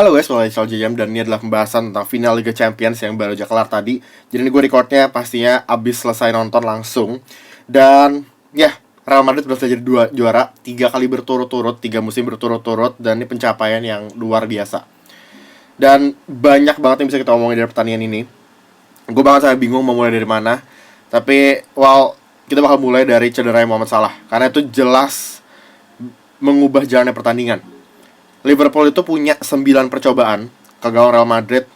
Halo guys, balik lagi Jam dan ini adalah pembahasan tentang final Liga Champions yang baru aja kelar tadi. Jadi ini gue recordnya pastinya abis selesai nonton langsung. Dan ya, Real Madrid berhasil jadi juara 3 kali berturut-turut, 3 musim berturut-turut. Dan ini pencapaian yang luar biasa. Dan banyak banget yang bisa kita omongin dari pertandingan ini. Gue banget saya bingung mau mulai dari mana. Tapi, kita bakal mulai dari cedera Mohamed Salah. Karena itu jelas mengubah jalannya pertandingan. Liverpool itu punya 9 percobaan ke gawang Real Madrid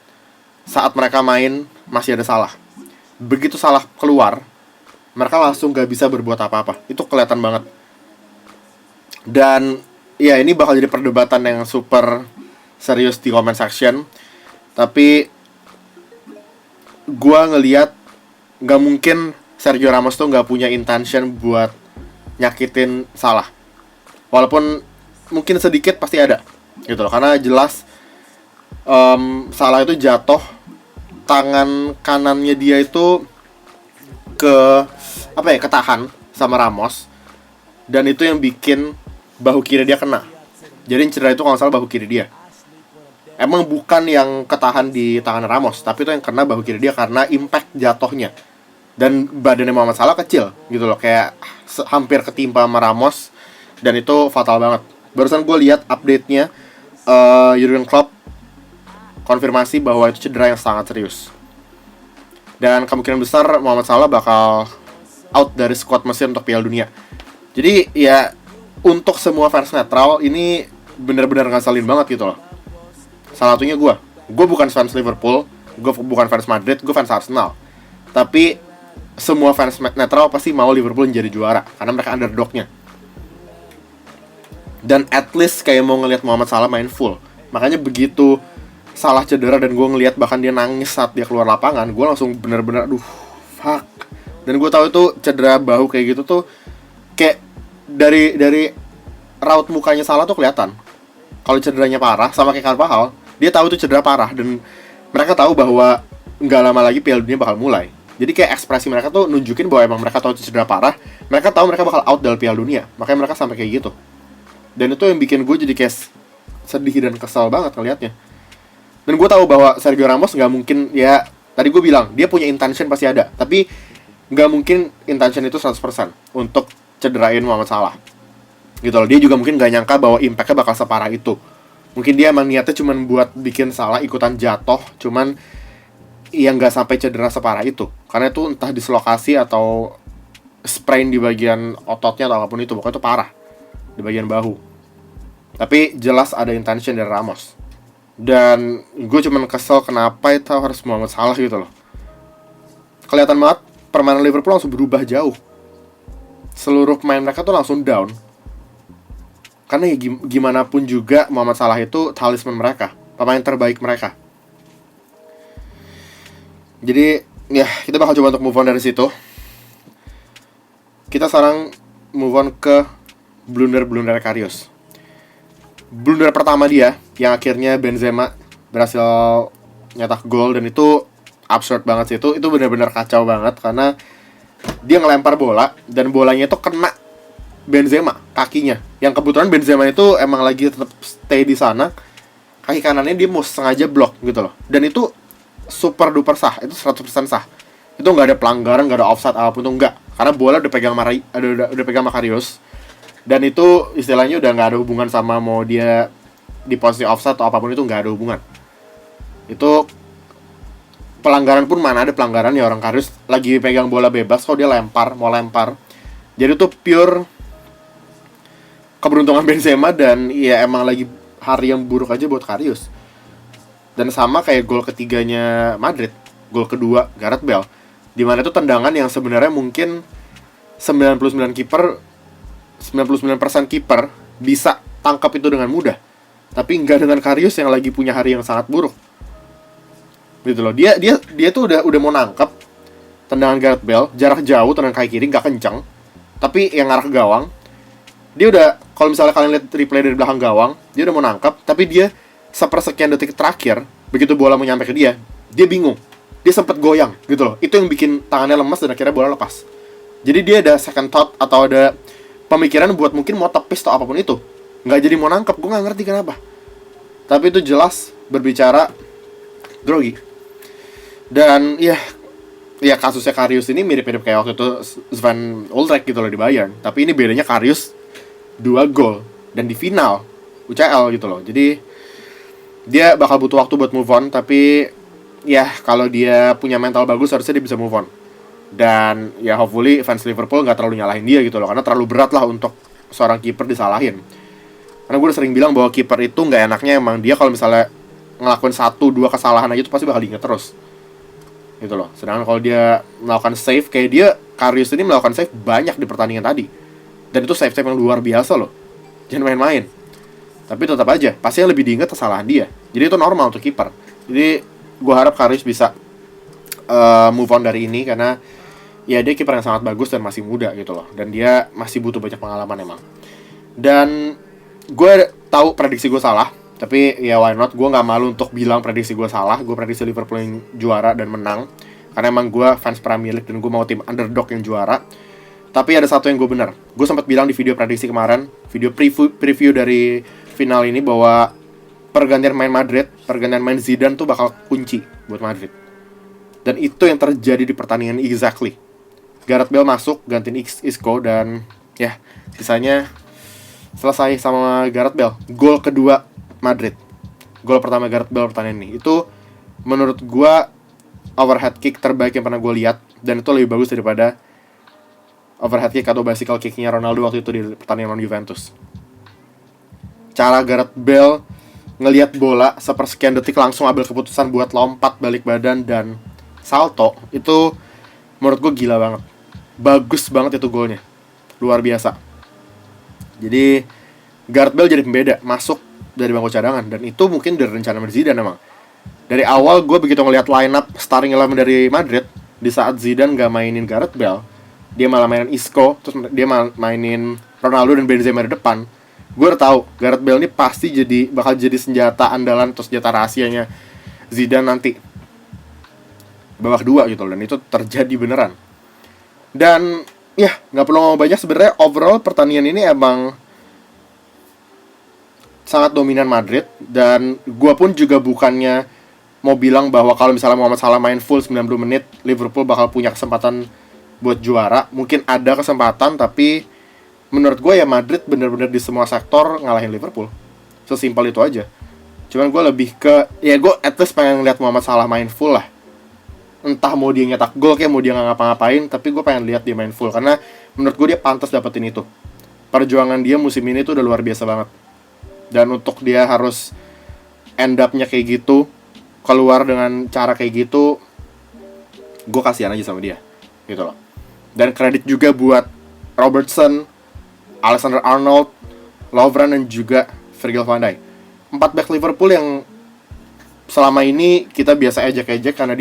saat mereka main masih ada Salah. Begitu Salah keluar, mereka langsung gak bisa berbuat apa-apa. Itu kelihatan banget. Dan ya ini bakal jadi perdebatan yang super serius di comment section. Tapi gua ngelihat gak mungkin Sergio Ramos tuh gak punya intention buat nyakitin Salah. Walaupun mungkin sedikit pasti ada gitu loh, karena jelas Salah itu jatuh, tangan kanannya dia itu ketahan sama Ramos, dan itu yang bikin bahu kiri dia kena. Jadi cedera itu kalau nggak salah bahu kiri dia. Emang bukan yang ketahan di tangan Ramos, tapi itu yang kena bahu kiri dia karena impact jatuhnya. Dan badannya Mohamed Salah kecil gitu loh, kayak hampir ketimpa sama Ramos, dan itu fatal banget. Barusan gue lihat update-nya, Jurgen Klopp konfirmasi bahwa itu cedera yang sangat serius. Dan kemungkinan besar Mohamed Salah bakal out dari squad Mesir untuk Piala Dunia. Jadi ya, untuk semua fans netral ini benar-benar ngasalin banget gitu loh. Salah satunya gue bukan fans Liverpool, gue bukan fans Madrid, gue fans Arsenal. Tapi semua fans netral pasti mau Liverpool menjadi juara karena mereka underdognya. Dan at least kayak mau ngelihat Mohamed Salah main full. Makanya begitu Salah cedera dan gue ngelihat bahkan dia nangis saat dia keluar lapangan, gue langsung bener-bener aduh, fuck. Dan gue tahu itu cedera bahu kayak gitu tuh, kayak dari raut mukanya Salah tuh kelihatan kalau cederanya parah. Sama kayak Carvajal, dia tahu itu cedera parah, dan mereka tahu bahwa nggak lama lagi Piala Dunia bakal mulai. Jadi kayak ekspresi mereka tuh nunjukin bahwa emang mereka tahu itu cedera parah. Mereka tahu mereka bakal out dari Piala Dunia, makanya mereka sampai kayak gitu. Dan itu yang bikin gue jadi kayak sedih dan kesal banget ngeliatnya. Dan gue tahu bahwa Sergio Ramos nggak mungkin, ya tadi gue bilang dia punya intention pasti ada, tapi nggak mungkin intention itu 100% untuk cederain Mohamed Salah gitu loh. Dia juga mungkin nggak nyangka bahwa impactnya bakal separah itu. Mungkin dia emang niatnya cuma buat bikin Salah ikutan jatuh, cuman ya nggak sampai cedera separah itu, karena itu entah dislokasi atau sprain di bagian ototnya atau apapun itu, pokoknya itu parah di bagian bahu. Tapi jelas ada intention dari Ramos. Dan gue cuman kesel kenapa itu harus Mohamed Salah gitu loh. Kelihatan banget permainan Liverpool langsung berubah jauh. Seluruh pemain mereka tuh langsung down. Karena ya gimana pun juga Mohamed Salah itu talisman mereka, pemain terbaik mereka. Jadi ya, kita bakal coba untuk move on dari situ. Kita sekarang move on ke blunder Karius. Blunder pertama dia yang akhirnya Benzema berhasil nyetak gol, dan itu absurd banget sih. Itu benar-benar kacau banget karena dia ngelempar bola dan bolanya itu kena Benzema kakinya. Yang kebetulan Benzema itu emang lagi tetap stay di sana. Kaki kanannya dia mau sengaja blok gitu loh. Dan itu super duper sah, itu 100% sah. Itu nggak ada pelanggaran, nggak ada offside apapun tuh, nggak. Karena bola udah pegang udah pegang Karius. Dan itu istilahnya udah nggak ada hubungan sama mau dia di posisi offside atau apapun, itu nggak ada hubungan. Itu pelanggaran pun mana ada pelanggaran ya, orang Karius lagi pegang bola bebas kok dia mau lempar. Jadi itu pure keberuntungan Benzema, dan ya emang lagi hari yang buruk aja buat Karius. Dan sama kayak gol ketiganya Madrid, gol kedua Gareth Bale, dimana itu tendangan yang sebenarnya mungkin 99% kiper bisa tangkap itu dengan mudah, tapi nggak dengan Karius yang lagi punya hari yang sangat buruk gitu loh. Dia tuh udah mau nangkap tendangan Gareth Bale jarak jauh, tendangan kaki kiri nggak kencang, tapi yang ngarah ke gawang. Dia udah, kalau misalnya kalian lihat replay dari belakang gawang, dia udah mau nangkap, tapi dia sepersekian detik terakhir begitu bola mau nyampe ke dia bingung, dia sempat goyang gitu loh. Itu yang bikin tangannya lemas dan akhirnya bola lepas. Jadi dia ada second thought atau ada pemikiran buat mungkin mau tepis atau apapun itu, nggak jadi mau nangkep. Gue nggak ngerti kenapa. Tapi itu jelas berbicara grogi. Dan ya kasusnya Karius ini mirip-mirip kayak waktu itu Sven Ulreich gitu loh di Bayern. Tapi ini bedanya Karius 2 gol dan di final UCL gitu loh. Jadi dia bakal butuh waktu buat move on, tapi ya kalau dia punya mental bagus harusnya dia bisa move on. Dan ya hopefully fans Liverpool nggak terlalu nyalahin dia gitu loh, karena terlalu berat lah untuk seorang kiper disalahin. Karena gue udah sering bilang bahwa kiper itu nggak enaknya emang dia kalau misalnya ngelakuin 1-2 kesalahan aja itu pasti bakal diingat terus gitu loh. Sedangkan kalau dia melakukan save kayak dia, Karius ini melakukan save banyak di pertandingan tadi, dan itu save-save yang luar biasa loh, jangan main-main. Tapi tetap aja pasti yang lebih diingat kesalahan dia. Jadi itu normal untuk kiper. Jadi gue harap Karius bisa move on dari ini, karena ya dia kiper yang sangat bagus dan masih muda gitu loh, dan dia masih butuh banyak pengalaman emang. Dan gue tahu prediksi gue salah, tapi ya why not, gue nggak malu untuk bilang prediksi gue salah. Gue prediksi Liverpool yang juara dan menang, karena emang gue fans Premier League dan gue mau tim underdog yang juara. Tapi ada satu yang gue benar. Gue sempat bilang di video prediksi kemarin, video preview dari final ini, bahwa pergantian main Madrid, pergantian main Zidane tuh bakal kunci buat Madrid. Dan itu yang terjadi di pertandingan exactly. Gareth Bale masuk gantiin Isco, dan ya sisanya selesai sama Gareth Bale. Gol kedua Madrid, gol pertama Gareth Bale pertandingan ini, itu menurut gue overhead kick terbaik yang pernah gue lihat, dan itu lebih bagus daripada overhead kick atau bicycle kicknya Ronaldo waktu itu di pertandingan lawan Juventus. Cara Gareth Bale ngelihat bola sepersekian detik langsung ambil keputusan buat lompat balik badan dan salto, itu menurut gue gila banget. Bagus banget itu golnya, luar biasa. Jadi Gareth Bale jadi pembeda, masuk dari bangku cadangan, dan itu mungkin dari rencana Zidane emang. Dari awal gue begitu ngelihat line up starting 11 dari Madrid, di saat Zidane gak mainin Gareth Bale, dia malah mainin Isco, terus dia mainin Ronaldo dan Benzema di depan, gue udah tahu Gareth Bale ini pasti bakal jadi senjata andalan atau senjata rahasianya Zidane nanti babak 2 gitu loh. Dan itu terjadi beneran. Dan ya nggak perlu ngomong banyak, sebenarnya overall pertandingan ini emang sangat dominan Madrid. Dan gue pun juga bukannya mau bilang bahwa kalau misalnya Mohamed Salah main full 90 menit Liverpool bakal punya kesempatan buat juara. Mungkin ada kesempatan, tapi menurut gue ya Madrid bener-bener di semua sektor ngalahin Liverpool. Sesimpel itu aja. Cuman gue lebih ke, ya gue at least pengen ngeliat Mohamed Salah main full lah. Entah mau dia nyetak gol kayak mau dia nggak ngapa-ngapain, tapi gue pengen lihat dia main full, karena menurut gue dia pantas dapetin itu. Perjuangan dia musim ini tuh udah luar biasa banget. Dan untuk dia harus end up-nya kayak gitu, keluar dengan cara kayak gitu, gue kasihan aja sama dia gitu loh. Dan kredit juga buat Robertson, Alexander-Arnold, Lovren, dan juga Virgil van Dijk. 4 back Liverpool yang selama ini kita biasa ejek-ejek, karena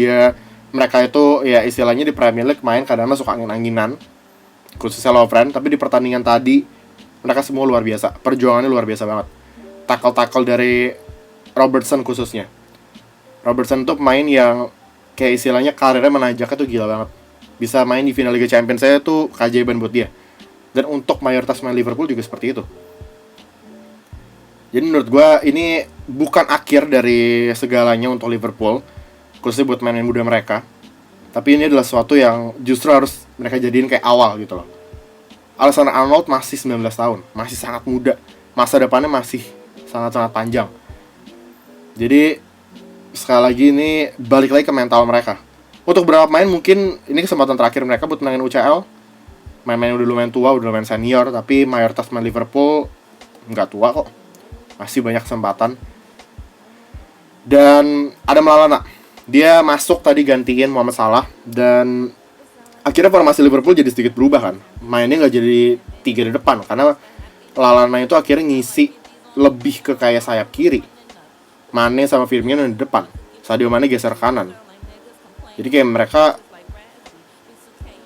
mereka itu ya istilahnya di Premier League main kadang-kadang suka angin-anginan, khususnya Lovren. Tapi di pertandingan tadi mereka semua luar biasa, perjuangannya luar biasa banget. Tackle-tackle dari Robertson khususnya. Robertson tuh pemain yang kayak istilahnya karirnya menajaknya tuh gila banget. Bisa main di final Liga Champions, saya tuh keajaiban buat dia. Dan untuk mayoritas main Liverpool juga seperti itu. Jadi menurut gue ini bukan akhir dari segalanya untuk Liverpool, khususnya buat main muda mereka. Tapi ini adalah sesuatu yang justru harus mereka jadiin kayak awal gitu loh. Alexander-Arnold masih 19 tahun, masih sangat muda. Masa depannya masih sangat-sangat panjang. Jadi sekali lagi ini balik lagi ke mental mereka. Untuk beberapa pemain mungkin ini kesempatan terakhir mereka buat menangin UCL. Main-main udah lumayan tua, udah lumayan senior, tapi mayoritas main Liverpool nggak tua kok. Masih banyak kesempatan. Dan ada Lallana, dia masuk tadi gantiin Mohamed Salah, dan akhirnya formasi Liverpool jadi sedikit berubah kan. Mainnya nggak jadi 3 di depan, karena Lallana itu akhirnya ngisi lebih ke kayak sayap kiri. Mane sama Firmino di depan, Sadio Mane geser kanan. Jadi kayak mereka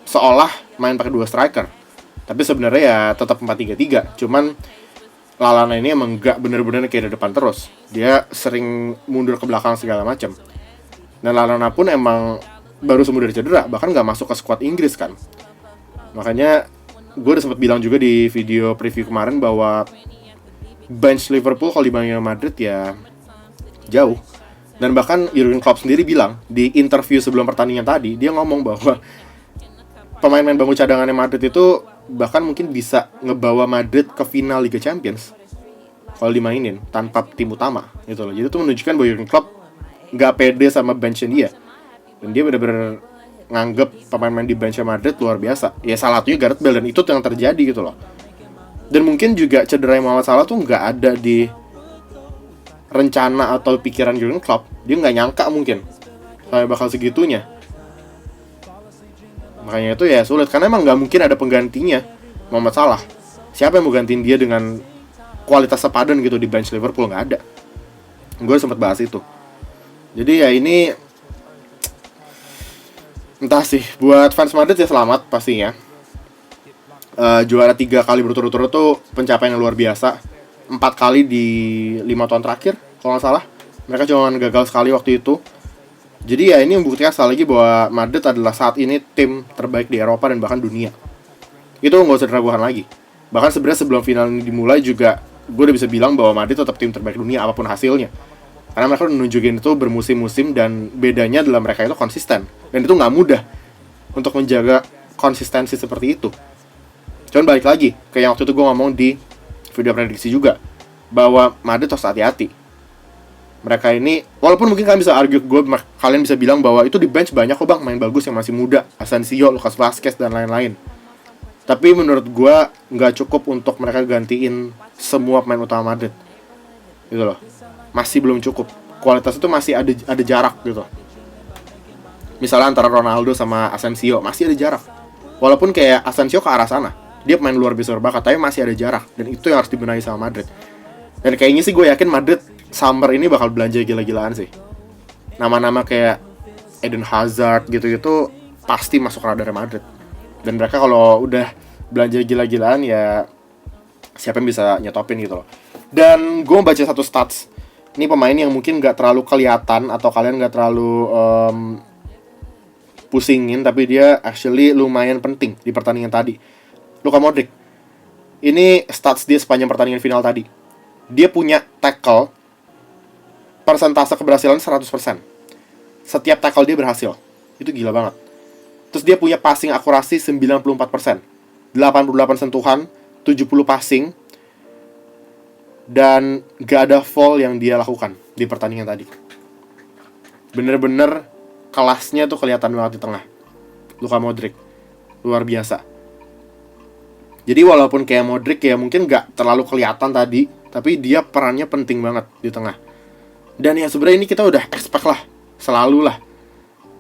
seolah main pakai 2 striker, tapi sebenarnya ya tetap 4-3-3. Cuman Lallana ini emang gak bener-bener kayak di depan terus. Dia sering mundur ke belakang segala macam. Dan Lallana pun emang baru sembuh dari cedera, bahkan gak masuk ke skuad Inggris kan. Makanya gue udah sempat bilang juga di video preview kemarin bahwa bench Liverpool kalau dibandingin Madrid ya jauh. Dan bahkan Jurgen Klopp sendiri bilang di interview sebelum pertandingan tadi, dia ngomong bahwa pemain-pemain bangku cadangannya Madrid itu bahkan mungkin bisa ngebawa Madrid ke final Liga Champions kalau dimainin tanpa tim utama gitu loh. Jadi itu menunjukkan bahwa Jurgen Klopp nggak pede sama benchnya dia, dan dia benar-benar nganggep pemain-pemain di benchnya Madrid luar biasa. Ya salah satunya Gareth Bale, dan itu yang terjadi gitu loh. Dan mungkin juga cedera Mohamed Salah tuh nggak ada di rencana atau pikiran Jurgen Klopp. Dia nggak nyangka mungkin sampai bakal segitunya. Makanya itu ya sulit, karena emang nggak mungkin ada penggantinya Mohamed Salah. Siapa yang mau gantiin dia dengan kualitas sepadan gitu di bench Liverpool? Nggak ada. Gue sempat bahas itu. Jadi ya ini entah sih, buat fans Madrid ya selamat pastinya. Juara 3 kali berturut-turut tuh pencapaian yang luar biasa. 4 kali di 5 tahun terakhir kalau nggak salah. Mereka cuma gagal sekali waktu itu. Jadi ya ini membuktikan sekali lagi bahwa Madrid adalah saat ini tim terbaik di Eropa dan bahkan dunia. Itu nggak usah diragukan lagi. Bahkan sebenarnya sebelum final ini dimulai juga gue udah bisa bilang bahwa Madrid tetap tim terbaik dunia apapun hasilnya. Karena mereka udah nunjukin itu bermusim-musim, dan bedanya adalah mereka itu konsisten. Dan itu nggak mudah untuk menjaga konsistensi seperti itu. Cuman balik lagi kayak yang waktu itu gue ngomong di video prediksi juga, bahwa Madrid harus hati-hati. Mereka ini, walaupun mungkin kalian bisa argue gue, kalian bisa bilang bahwa itu di bench banyak kok bang main bagus yang masih muda, Asensio, Lucas Vazquez dan lain-lain. Tapi menurut gue nggak cukup untuk mereka gantiin semua pemain utama Madrid, gitu loh. Masih belum cukup. Kualitas itu masih ada jarak gitu. Misalnya antara Ronaldo sama Asensio masih ada jarak. Walaupun kayak Asensio ke arah sana, dia pemain luar biasa berbakat, tapi masih ada jarak, dan itu yang harus dibenahi sama Madrid. Dan kayaknya sih gue yakin Madrid summer ini bakal belanja gila-gilaan sih. Nama-nama kayak Eden Hazard gitu-gitu pasti masuk radar Madrid. Dan mereka kalau udah belanja gila-gilaan ya siapa yang bisa nyetopin gitu loh. Dan gue baca satu stats. Ini pemain yang mungkin gak terlalu kelihatan atau kalian gak terlalu pusingin, tapi dia actually lumayan penting di pertandingan tadi. Luka Modric. Ini stats dia sepanjang pertandingan final tadi. Dia punya tackle persentase keberhasilan 100%. Setiap tackle dia berhasil. Itu gila banget. Terus dia punya passing akurasi 94%. 88 sentuhan, 70 passing, dan gak ada foul yang dia lakukan di pertandingan tadi. Bener-bener kelasnya tuh kelihatan banget di tengah. Luka Modric luar biasa. Jadi walaupun kayak Modric ya mungkin gak terlalu kelihatan tadi, tapi dia perannya penting banget di tengah. Dan ya sebenarnya ini kita udah expect lah, selalu lah.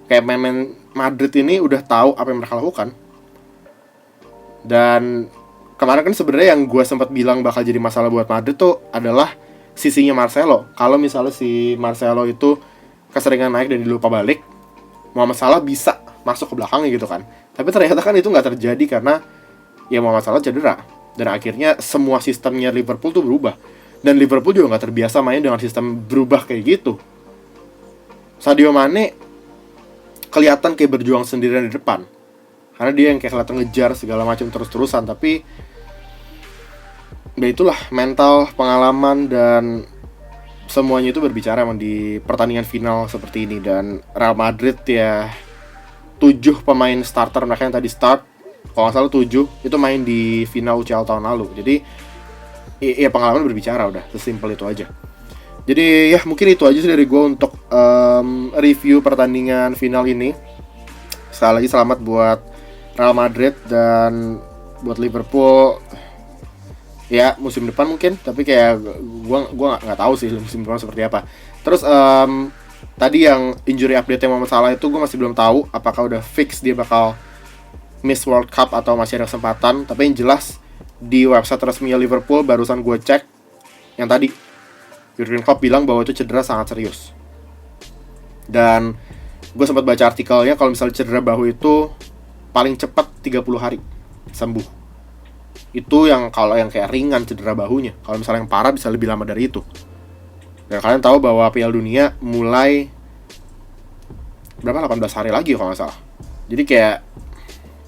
Kayak pemain Madrid ini udah tahu apa yang mereka lakukan. Dan kemarin kan sebenarnya yang gue sempat bilang bakal jadi masalah buat Madrid tuh adalah sisinya Marcelo. Kalau misalnya si Marcelo itu keseringan naik dan dilupa balik, Mohamed Salah bisa masuk ke belakangnya gitu kan. Tapi ternyata kan itu nggak terjadi karena ya Mohamed Salah cedera. Dan akhirnya semua sistemnya Liverpool tuh berubah. Dan Liverpool juga nggak terbiasa main dengan sistem berubah kayak gitu. Sadio Mane kelihatan kayak berjuang sendirian di depan, karena dia yang kayak kelihatan ngejar segala macam terus-terusan. Tapi ya itulah, mental, pengalaman, dan semuanya itu berbicara emang di pertandingan final seperti ini. Dan Real Madrid ya 7 pemain starter mereka yang tadi start, kalau nggak salah 7 itu main di final UCL tahun lalu. Jadi ya pengalaman berbicara, udah sesimpel itu aja. Jadi ya mungkin itu aja sih dari gue untuk review pertandingan final ini. Sekali lagi selamat buat Real Madrid dan buat Liverpool. Ya musim depan mungkin, tapi kayak gue nggak tahu sih musim depan seperti apa. Terus tadi yang injury update-nya Mohamed Salah itu gue masih belum tahu apakah udah fix dia bakal miss World Cup atau masih ada kesempatan. Tapi yang jelas di website resminya Liverpool barusan gue cek yang tadi, Jurgen Klopp bilang bahwa itu cedera sangat serius. Dan gue sempat baca artikelnya, kalau misalnya cedera bahu itu paling cepat 30 hari sembuh. Itu yang kalau yang kayak ringan cedera bahunya. Kalau misalnya yang parah bisa lebih lama dari itu. Dan kalian tahu bahwa Piala Dunia mulai berapa, 18 hari lagi kalau nggak salah. Jadi kayak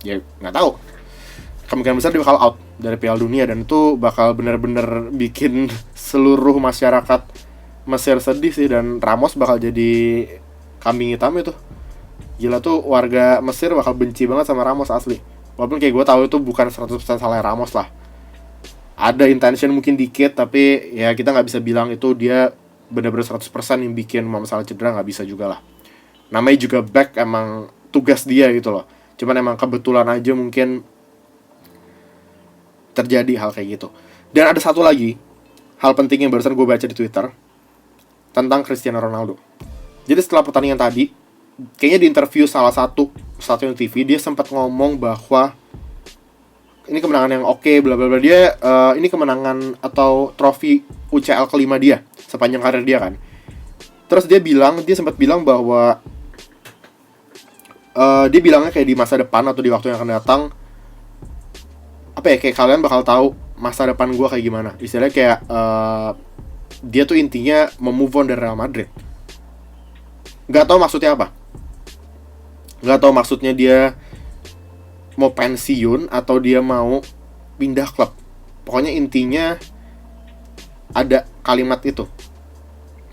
ya nggak tahu, kemungkinan besar dia bakal out dari Piala Dunia. Dan itu bakal benar-benar bikin seluruh masyarakat Mesir sedih sih, dan Ramos bakal jadi kambing hitam itu. Gila tuh, warga Mesir bakal benci banget sama Ramos asli. Walaupun kayak gue tahu itu bukan 100% salah Ramos lah. Ada intention mungkin dikit, tapi ya kita nggak bisa bilang itu dia benar-benar 100% yang bikin Mohamed Salah cedera, nggak bisa juga lah. Namanya juga back, emang tugas dia gitu loh. Cuman emang kebetulan aja mungkin terjadi hal kayak gitu. Dan ada satu lagi hal penting yang barusan gue baca di Twitter tentang Cristiano Ronaldo. Jadi setelah pertandingan tadi, kayaknya di interview salah satu stasiun TV, dia sempat ngomong bahwa ini kemenangan yang oke, bla bla bla. Dia ini kemenangan atau trofi UCL kelima dia sepanjang karir dia kan. Terus dia sempat bilang bahwa dia bilangnya kayak di masa depan atau di waktu yang akan datang, apa ya, kayak kalian bakal tahu masa depan gue kayak gimana. Istilahnya kayak dia tuh intinya mau move on dari Real Madrid. Gak tahu maksudnya apa. Gak tahu maksudnya dia mau pensiun atau dia mau pindah klub. Pokoknya intinya ada kalimat itu.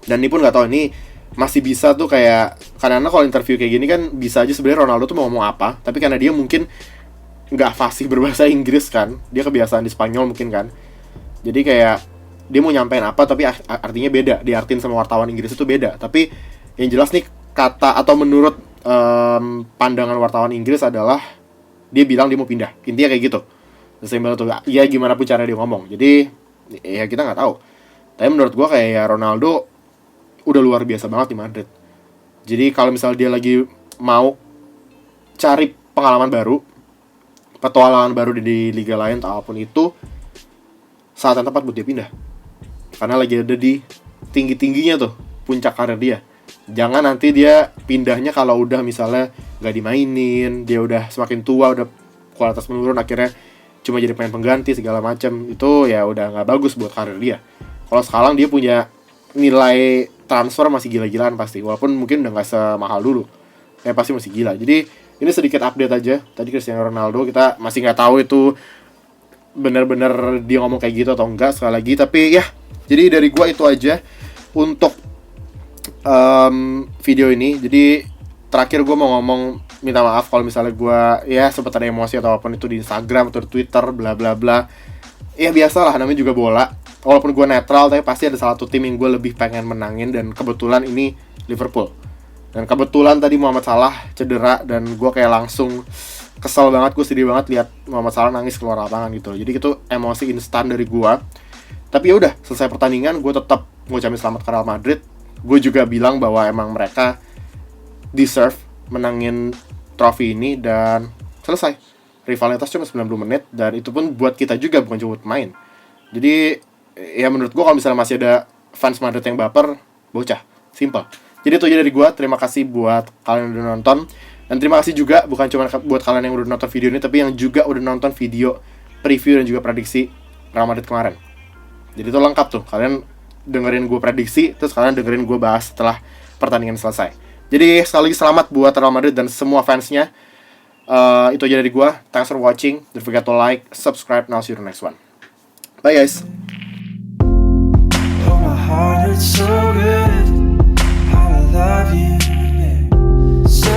Dan ini pun gak tahu, ini masih bisa tuh kayak, karena kalau interview kayak gini kan bisa aja sebenarnya Ronaldo tuh mau ngomong apa, tapi karena dia mungkin nggak fasih berbahasa Inggris kan, dia kebiasaan di Spanyol mungkin kan, jadi kayak dia mau nyampein apa tapi artinya beda, diartin sama wartawan Inggris itu beda. Tapi yang jelas nih, kata atau menurut pandangan wartawan Inggris adalah dia bilang dia mau pindah, intinya kayak gitu. Sesimpel tuh, ya gimana pun cara dia ngomong. Jadi ya kita nggak tahu. Tapi menurut gua kayak ya Ronaldo udah luar biasa banget di Madrid. Jadi kalau misalnya dia lagi mau cari pengalaman baru, petualangan baru di liga lain atau apapun itu, saat yang tepat buat dia pindah. Karena lagi ada di tinggi-tingginya tuh, puncak karir dia. Jangan nanti dia pindahnya kalau udah misalnya gak dimainin, dia udah semakin tua, udah kualitas menurun, akhirnya cuma jadi pemain pengganti segala macam. Itu ya udah gak bagus buat karir dia. Kalau sekarang dia punya nilai transfer masih gila-gilaan pasti, walaupun mungkin udah gak semahal dulu, ya pasti masih gila. Jadi ini sedikit update aja. Tadi Cristiano Ronaldo, kita masih nggak tahu itu benar-benar dia ngomong kayak gitu atau enggak sekali lagi. Tapi ya, jadi dari gua itu aja untuk video ini. Jadi terakhir gua mau ngomong, minta maaf kalau misalnya gua ya sempat ada emosi atau apapun itu di Instagram atau di Twitter bla bla bla. Ya biasalah, namanya juga bola. Walaupun gua netral, tapi pasti ada salah satu tim yang gua lebih pengen menangin, dan kebetulan ini Liverpool. Dan kebetulan tadi Mohamed Salah cedera, dan gue kayak langsung kesel banget, gue sedih banget lihat Mohamed Salah nangis keluar lapangan gitu. Jadi itu emosi instan dari gue. Tapi ya udah, selesai pertandingan gue tetap ngucapin selamat ke Real Madrid. Gue juga bilang bahwa emang mereka deserve menangin trofi ini, dan selesai. Rivalitas cuma 90 menit, dan itu pun buat kita juga, bukan cuma main. Jadi ya menurut gue kalau misalnya masih ada fans Madrid yang baper, bocah, simple. Jadi itu aja dari gue. Terima kasih buat kalian yang udah nonton. Dan terima kasih juga bukan cuma buat kalian yang udah nonton video ini, tapi yang juga udah nonton video preview dan juga prediksi Real Madrid kemarin. Jadi itu lengkap tuh. Kalian dengerin gue prediksi, terus kalian dengerin gue bahas setelah pertandingan selesai. Jadi sekali lagi selamat buat Real Madrid dan semua fansnya. Itu aja dari gue. Thanks for watching. Don't forget to like, subscribe, and I'll see you in the next one. Bye guys. Oh, my heart hurts so good. How I love you, yeah. So